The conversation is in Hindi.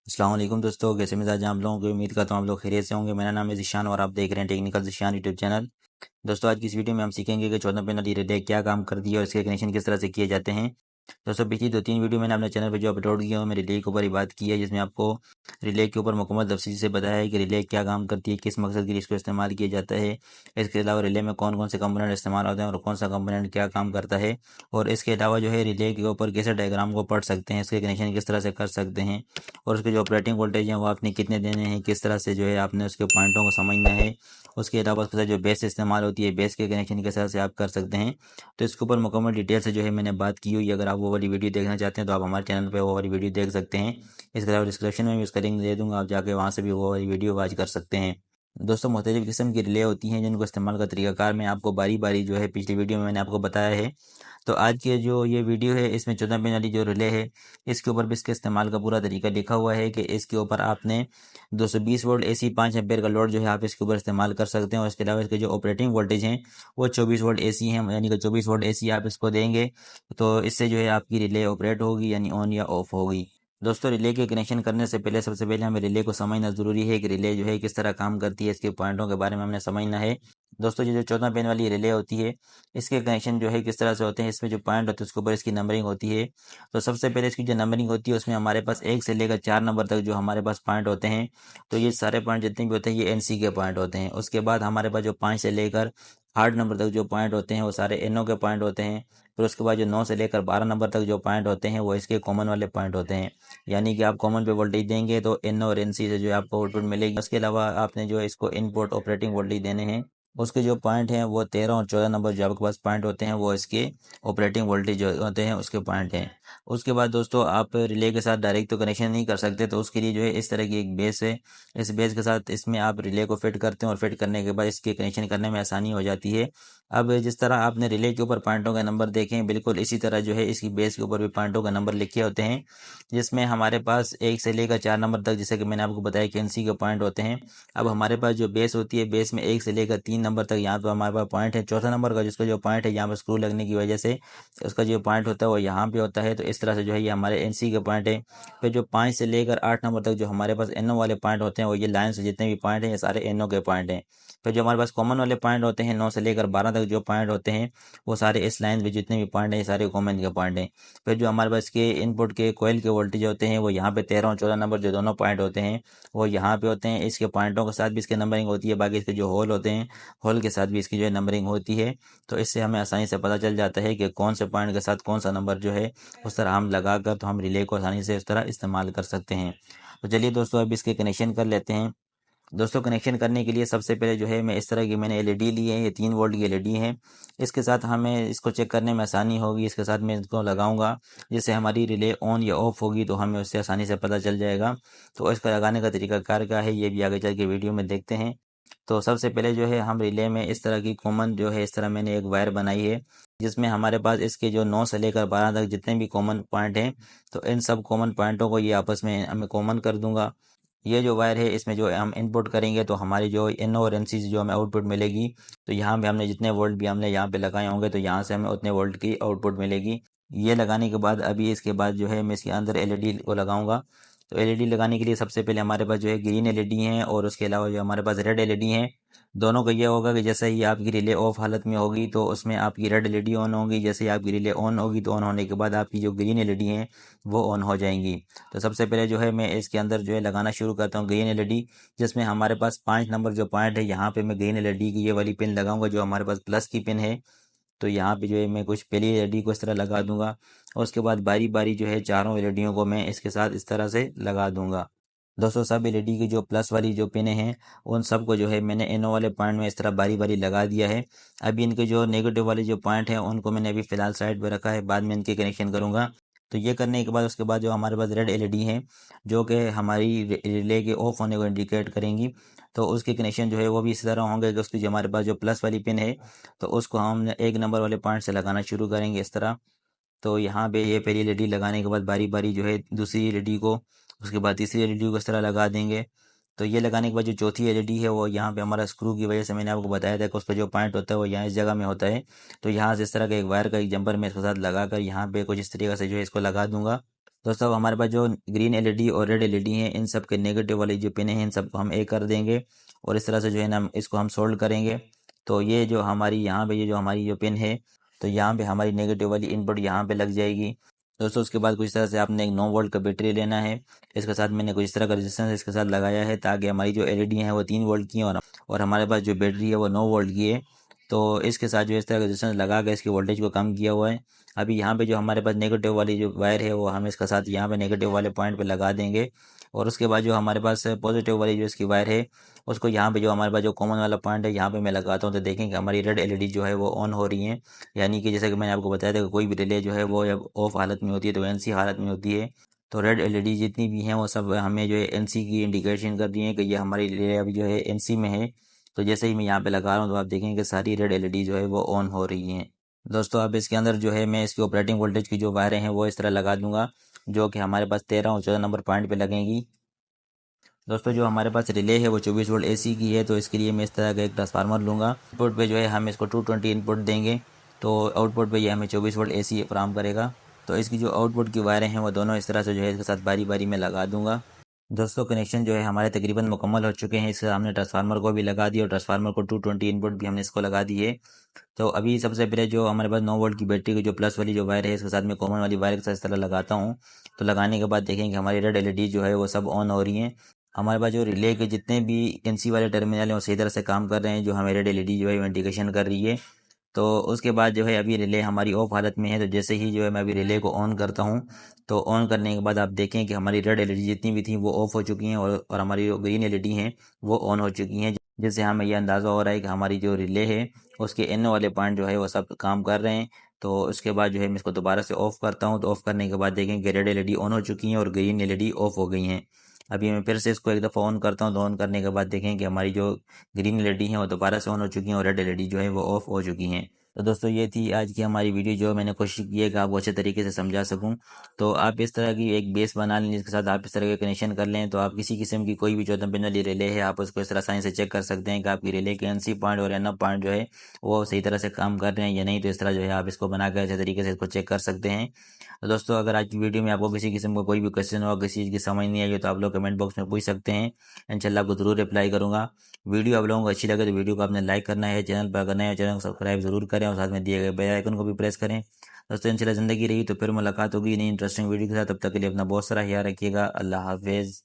अस्सलाम वालेकुम दोस्तों, कैसे मिजाज हैं आप लोगों की। उम्मीद करता हूँ आप लोग खैरियत से होंगे। मेरा नाम है ज़िशान और आप देख रहे हैं टेक्निकल ज़िशान यूट्यूब चैनल। दोस्तों आज की इस वीडियो में हम सीखेंगे कि 14 पिन वाली रिले क्या काम करती है और इसके कनेक्शन किस तरह से किए जाते हैं। दोस्तों पिछली 2-3 वीडियो मैंने अपने चैनल पर जो अपलोड किया मैंने रिले के ऊपर ही बात की है, जिसमें आपको रिले के ऊपर मुकम्मल तफसील से बताया है कि रिले क्या काम करती है, किस मकसद के लिए इसको इस्तेमाल किया जाता है। इसके अलावा रिले में कौन कौन से कंपोनेंट इस्तेमाल होते हैं और कौन सा कंपोनेंट क्या काम करता है। और इसके अलावा जो है रिले के ऊपर कैसे डायग्राम को पढ़ सकते हैं, इसके कनेक्शन किस तरह से कर सकते हैं और उसके जो ऑपरेटिंग वोल्टेज हैं वो आपने कितने देने हैं, किस तरह से जो है आपने उसके पॉइंटों को समझना है। उसके अलावा उसके साथ जो बेस इस्तेमाल होती है, बेस के कनेक्शन किस तरह से आप कर सकते हैं। तो इसके ऊपर मुकम्मल डिटेल से जो है मैंने बात की हुई है। अगर आप वो वाली वीडियो देखना चाहते हैं तो आप हमारे चैनल पे वो वाली वीडियो देख सकते हैं। इसके अलावा डिस्क्रिप्शन में भी उसका लिंक दे दूंगा, आप जाके वहाँ से भी वो वाली वीडियो वॉच कर सकते हैं। दोस्तों मुख्तलिफ़ किस्म की रिले होती हैं जिनको इस्तेमाल का तरीकाकार मैं आपको बारी बारी जो है पिछली वीडियो में मैंने आपको बताया है। तो आज की जो ये वीडियो है इसमें 14 पिन वाली जो रिले है इसके ऊपर भी इसके इस्तेमाल का पूरा तरीका लिखा हुआ है कि इसके ऊपर आपने 220 वोल्ट एसी 5 एम्पेयर का लोड जो है आप इसके ऊपर इस्तेमाल कर सकते हैं। और इसके अलावा इसके जो ऑपरेटिंग वोल्टेज हैं वो 24 वोल्ट एसी हैं, यानी कि 24 वोल्ट एसी आप इसको देंगे तो इससे जो है आपकी रिले ऑपरेट होगी, यानी ऑन या ऑफ होगी। दोस्तों रिले के कनेक्शन करने से पहले सबसे पहले हमें रिले को समझना ज़रूरी है कि रिले जो है किस तरह काम करती है, इसके पॉइंटों के बारे में हमने समझना है। दोस्तों ये जो 14 पिन वाली रिले होती है इसके कनेक्शन जो है किस तरह से होते हैं, इसमें जो पॉइंट होते हैं उसके ऊपर इसकी नंबरिंग होती है। तो सबसे पहले इसकी जो नंबरिंग होती है उसमें हमारे पास 1 से लेकर 4 नंबर तक जो हमारे पास पॉइंट होते हैं, तो ये सारे पॉइंट जितने भी होते हैं ये एनसी के पॉइंट होते हैं। उसके बाद हमारे पास जो 5 से लेकर 8 नंबर तक जो पॉइंट होते हैं वो सारे एनओ के पॉइंट होते हैं। फिर उसके बाद जो 9 से लेकर 12 नंबर तक जो पॉइंट होते हैं वो इसके कॉमन वाले पॉइंट होते हैं, यानी कि आप कॉमन पे वोल्टेज देंगे तो एन और एन सी से जो है आपको आउटपुट मिलेगी। उसके अलावा आपने जो है इसको इनपुट ऑपरेटिंग वोल्टेज देने हैं, उसके जो पॉइंट हैं वो 13 और 14 नंबर जो आपके पास पॉइंट होते हैं वो इसके ऑपरेटिंग वोल्टेज जो होते हैं उसके पॉइंट हैं। उसके बाद दोस्तों आप रिले के साथ डायरेक्ट तो कनेक्शन नहीं कर सकते, तो उसके लिए जो है इस तरह की एक बेस है। इस बेस के साथ इसमें आप रिले को फिट करते हैं और फिट करने के बाद इसके कनेक्शन करने में आसानी हो जाती है। अब जिस तरह आपने रिले के ऊपर पॉइंटों का नंबर देखे हैं, बिल्कुल इसी तरह जो है इसकी बेस के ऊपर भी पॉइंटों का नंबर लिखे होते हैं, जिसमें हमारे पास 1 से लेकर 4 नंबर तक, जैसे कि मैंने आपको बताया कि एनसी के पॉइंट होते हैं। अब हमारे पास जो बेस होती है, बेस में 1 से लेकर 3 नंबर तक यहाँ पर हमारे पास पॉइंट है। चौथा नंबर का जिसका जो पॉइंट है यहाँ पर स्क्रू लगने की वजह से उसका जो पॉइंट होता है वो यहाँ पे होता है। तो इस तरह से जो है ये हमारे एनसी के पॉइंट है। फिर जो 5 से लेकर 8 नंबर तक जो हमारे पास एनओ वाले पॉइंट होते हैं, वो ये लाइन से जितने भी पॉइंट हैं ये सारे एनओ के पॉइंट हैं। फिर जो हमारे पास कॉमन वाले पॉइंट होते हैं 9 से लेकर 12 तक जो पॉइंट होते हैं वो सारे इस लाइन में जितने भी पॉइंट हैं ये सारे कॉमन के पॉइंट हैं। फिर जो हमारे पास के इनपुट के कोयल के वोल्टेज होते हैं वो यहाँ पे 13 और 14 नंबर जो दोनों पॉइंट होते हैं वो यहाँ पे होते हैं। इसके पॉइंटों के साथ भी इसके नंबरिंग होती है, बाकी इसके जो होल होते हैं होल के साथ भी इसकी जो है नंबरिंग होती है। तो इससे हमें आसानी से पता चल जाता है कि कौन से पॉइंट के साथ कौन सा नंबर जो है उस तरह हम लगा कर तो हम रिले को आसानी से उस तरह इस्तेमाल कर सकते हैं। तो चलिए दोस्तों अब इसके कनेक्शन कर लेते हैं। दोस्तों कनेक्शन करने के लिए सबसे पहले जो है मैं इस तरह की मैंने एलईडी ली है, ये 3 वोल्ट की एलईडी है। इसके साथ हमें इसको चेक करने में आसानी होगी। इसके साथ मैं इसको लगाऊंगा, जिससे हमारी रिले ऑन या ऑफ होगी तो हमें उससे आसानी से पता चल जाएगा। तो इसका लगाने का तरीका कार क्या है ये भी आगे चल के वीडियो में देखते हैं। तो सबसे पहले जो है हम रिले में इस तरह की कॉमन जो है इस तरह मैंने एक वायर बनाई है, जिसमें हमारे पास इसके जो 9 से लेकर 12 तक जितने भी कॉमन पॉइंट हैं तो इन सब कॉमन पॉइंटों को ये आपस में हमें कॉमन कर दूंगा। ये जो वायर है इसमें जो हम इनपुट करेंगे तो हमारी जो एन और एन सी जो हमें आउटपुट मिलेगी, तो यहाँ पे हमने जितने वोल्ट भी हमने यहाँ पे लगाए होंगे तो यहाँ से हमें उतने वोल्ट की आउटपुट मिलेगी। ये लगाने के बाद अभी इसके बाद जो है मैं इसके अंदर एलईडी को लगाऊंगा। तो एलईडी लगाने के लिए सबसे पहले हमारे पास जो है ग्रीन एलईडी है और उसके अलावा जो हमारे पास रेड एलईडी है। दोनों का ये होगा कि जैसे ही आपकी रिले ऑफ हालत में होगी तो उसमें आपकी रेड एलईडी ऑन होगी, जैसे ही आपकी रिले ऑन होगी तो ऑन होने के बाद आपकी जो ग्रीन एलईडी है वो ऑन हो जाएंगी। तो सबसे पहले जो है मैं इसके अंदर जो है लगाना शुरू करता हूँ ग्रीन एलईडी, जिसमें हमारे पास 5 नंबर जो पॉइंट है यहाँ पे मैं ग्रीन एलईडी की ये वाली पिन लगाऊंगा जो हमारे पास प्लस की पिन है। तो यहाँ पे जो है मैं कुछ पहली एलईडी को इस तरह लगा दूंगा और उसके बाद बारी बारी जो है चारों एलईडियों को मैं इसके साथ इस तरह से लगा दूंगा। दोस्तों सब एलईडी की जो प्लस वाली जो पिनें हैं उन सब को जो है मैंने एनो वाले पॉइंट में इस तरह बारी बारी लगा दिया है। अभी इनके जो नेगेटिव वाले जो पॉइंट हैं उनको मैंने अभी फ़िलहाल साइड पे रखा है, बाद में इनके कनेक्शन करूँगा। तो ये करने के बाद उसके बाद जो हमारे पास रेड एलईडी हैं जो कि हमारी रिले के ऑफ होने को इंडिकेट करेंगी, तो उसके कनेक्शन जो है वो भी इसी तरह होंगे कि उसकी जो हमारे पास जो प्लस वाली पिन है तो उसको हम 1 नंबर वाले पॉइंट से लगाना शुरू करेंगे इस तरह। तो यहाँ पे ये पहली एलईडी लगाने के बाद बारी बारी जो है दूसरी एलईडी को, उसके बाद तीसरी एलईडी को इस तरह लगा देंगे। तो ये लगाने के बाद जो चौथी एलईडी है वो यहाँ पे हमारा स्क्रू की वजह से मैंने आपको बताया था कि उसका जो पॉइंट होता है वो यहाँ इस जगह में होता है। तो यहाँ से इस तरह का एक वायर का एक जंपर मैं इसके साथ लगा कर यहाँ पे कुछ इस तरीके से जो है इसको लगा दूंगा। दोस्तों अब हमारे पास जो ग्रीन एलईडी और रेड एलईडी हैं, इन सब के नेगेटिव वाली जो पिन हैं इन सबको हम एक कर देंगे और इस तरह से जो है ना इसको हम सोल्ड करेंगे। तो ये जो हमारी यहाँ पे ये जो हमारी जो पिन है, तो यहाँ पे हमारी नेगेटिव वाली इनपुट यहाँ पे लग जाएगी। दोस्तों उसके बाद कुछ इस तरह से आपने एक 9 वोल्ट का बैटरी लेना है। इसके साथ मैंने कुछ इस तरह का रेजिस्टेंस इसके साथ लगाया है ताकि हमारी जो एलईडी है वो 3 वोल्ट की है और हमारे पास जो बैटरी है वो 9 वोल्ट की है। तो इसके साथ जो इस तरह का रेजिस्टेंस लगा के इसकी वोल्टेज को कम किया हुआ है। अभी यहाँ पे जो हमारे पास नेगेटिव वाली जो वायर है वो हम इसके साथ यहाँ पे नेगेटिव वाले पॉइंट पे लगा देंगे और उसके बाद जो हमारे पास पॉजिटिव वाली जो इसकी वायर है उसको यहाँ पे जो हमारे पास जो कॉमन वाला पॉइंट है यहाँ पे मैं लगाता हूँ। तो देखें कि हमारी रेड एलईडी जो है वो ऑन हो रही है, यानी कि जैसे कि मैंने आपको बताया था कि कोई भी रिले जो है वो जब ऑफ हालत में होती है तो एनसी हालत में होती है। तो रेड एलईडी जितनी भी हैं वो सब हमें जो है एनसी की इंडिकेशन कर रही है कि ये हमारी रिले अभी जो है एनसी में है। तो जैसे ही मैं यहाँ पे लगा रहा हूँ तो आप देखेंगे कि सारी रेड एलईडी जो है वो ऑन हो रही हैं। दोस्तों अब इसके अंदर जो है मैं इसकी ऑपरेटिंग वोल्टेज की जो वायरें हैं वो इस तरह लगा दूंगा जो कि हमारे पास 13 और 14 नंबर पॉइंट पे लगेंगी। दोस्तों जो हमारे पास रिले है वो 24 वोल्ट एसी की है, तो इसके लिए मैं इस तरह का एक ट्रांसफार्मर लूँगा। इनपुट पे जो है हम इसको 220 इनपुट देंगे तो आउटपुट पे ये हमें 24 वोल्ट एसी फराहम करेगा। तो इसकी जो आउटपुट की वायरें हैं वो दोनों इस तरह से जो है इसके साथ बारी बारी में लगा दूंगा। दोस्तों कनेक्शन जो है हमारे तकरीबन मुकम्मल हो चुके हैं। इससे हमने ट्रांसफार्मर को भी लगा दिया और ट्रांसफार्मर को 220 इनपुट भी हमने इसको लगा दी है। तो अभी सबसे पहले जो हमारे पास 9 वोल्ट की बैटरी की जो प्लस वाली जो वायर है इसके साथ में कॉमन वाली वायर के साथ इस तरह लगाता हूँ। तो लगाने के बाद देखेंगे हमारी रेड एलईडी जो है वो सब ऑन हो रही हैं। हमारे पास जो रिले के जितने भी एनसी वाले टर्मिनल हैं वो सही तरह से काम कर रहे हैं, जो हमें रेड एलईडी जो है वो इंडिकेशन कर रही है। तो उसके बाद जो है अभी रिले हमारी ऑफ हालत में है, तो जैसे ही जो है मैं अभी रिले को ऑन करता हूँ तो ऑन करने के बाद आप देखें कि हमारी रेड एलईडी जितनी भी थी वो ऑफ हो चुकी हैं और हमारी जो ग्रीन एलईडी हैं वो ऑन हो चुकी हैं, जिससे हमें यह अंदाज़ा हो रहा है कि हमारी जो रिले है उसके एन वाले पॉइंट जो है वो सब काम कर रहे हैं। तो उसके बाद जो है मैं इसको दोबारा से ऑफ़ करता हूँ, तो ऑफ़ करने के बाद देखें कि रेड एलईडी ऑन हो चुकी हैं और ग्रीन एलईडी ऑफ हो गई हैं। अभी मैं फिर से इसको एक दफ़ा ऑन करता हूँ, तो ऑन करने के बाद देखें कि हमारी जो ग्रीन एलईडी हैं वो दोबारा से ऑन हो चुकी हैं और रेड एलईडी जो है वो ऑफ हो चुकी हैं। तो दोस्तों ये थी आज की हमारी वीडियो, जो मैंने कोशिश की है कि आपको अच्छे तरीके से समझा सकूं। तो आप इस तरह की एक बेस बना लें जिसके साथ आप इस तरह के कनेक्शन कर लें, तो आप किसी किस्म की कोई भी 14 पिन वाली रिले है आप उसको इस तरह आसानी से चेक कर सकते हैं कि आपकी रिले के एनसी पॉइंट और एनअप पॉइंट जो है वो सही तरह से काम कर रहे हैं या नहीं। तो इस तरह जो है आप इसको बना कर अच्छे तरीके से इसको चेक कर सकते हैं। तो दोस्तों अगर आज की वीडियो में आपको किसी किस्म का कोई भी क्वेश्चन हो, किसी चीज़ की समझ नहीं आई हो, तो आप लोग कमेंट बॉक्स में पूछ सकते हैं। इंशाल्लाह आपको ज़रूर रिप्लाई करूँगा। वीडियो आप लोगों को अच्छी लगे तो वीडियो को आपने लाइक करना है, चैनल पर अगर नए हो चैनल को सब्सक्राइब जरूर करें और साथ में दिए गए बेल आइकन को भी प्रेस करें। दोस्तों इंशाल्लाह ज़िंदगी रही तो फिर मुलाकात होगी नई इंटरेस्टिंग वीडियो के साथ। तब तक के लिए अपना बहुत सारा ख्याल रखिएगा। अल्लाह हाफिज़।